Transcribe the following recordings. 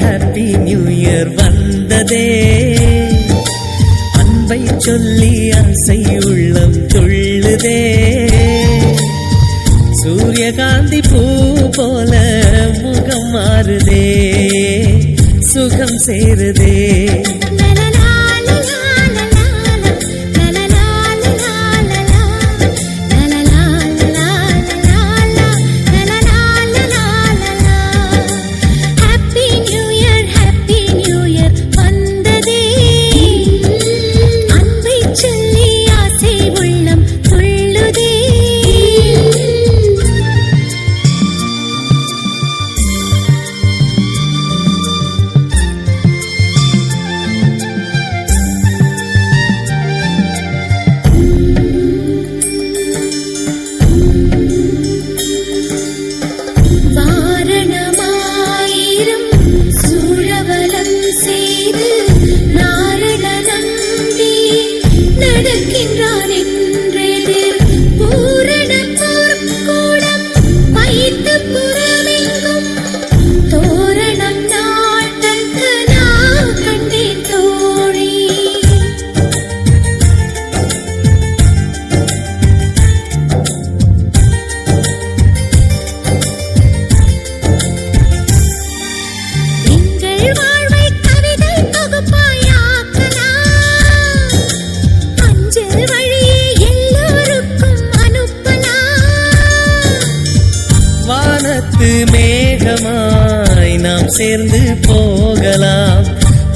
Happy new year வந்ததே. அன்பை சொல்லி ஆசை உள்ளம் துள்ளுதே. சூரியகாந்தி பூ போல முகம் மாறுதே, சுகம் சேருதே. மேகமாய் நாம் சேர்ந்து போகலாம்.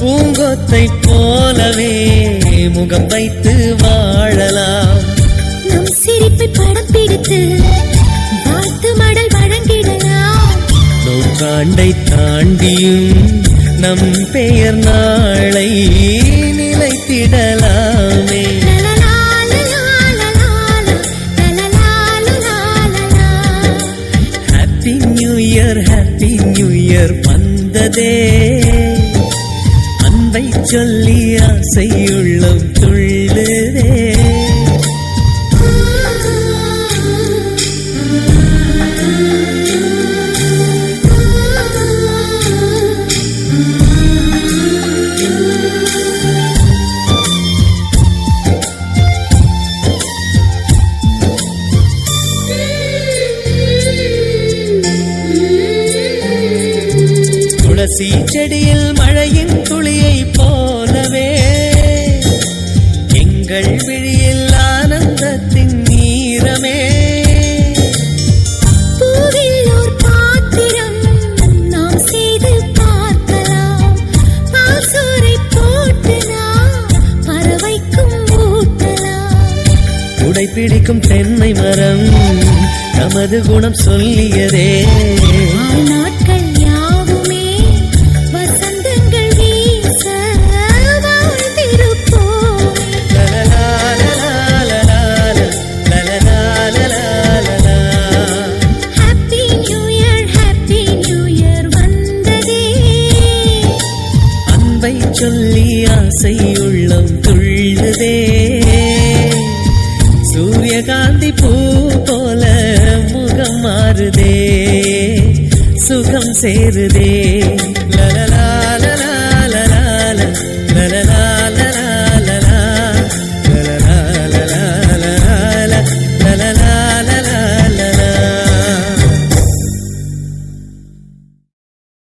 பூங்கொத்தை போலவே முகம் வைத்து வாழலாம். நம் சிரிப்பை படம் பிடித்து வாழ்த்து மடல் வழங்கிடலாம். நூற்றாண்டை தாண்டியும் நம் பெயர் நாளை நிலைத்திடலாமே. ஹாப்பி நியூ இயர் வந்ததே. அன்பை சொல்லி ஆசை உள்ளம் துள்ளுதே. துளசி செடியில் மழையின் துளியை போலவே எங்கள் விழியில் ஆனந்தத்தின் நீரமே. பூவில் ஒரு பாத்திரம் நாம் செய்து பார்க்கலாம். பாசோரை போட்டு நாம் பறவைக்கும் ஊட்டலாம். உடை பிடிக்கும் தென்னை மரம் நமது குணம் சொல்லியதே. நாட்கள் சொல்லி ஆசை உள்ளம் துள்ளுதே. சூரியகாந்தி பூ போல முகம் மாறுதே, சுகம் சேருதே. லலலா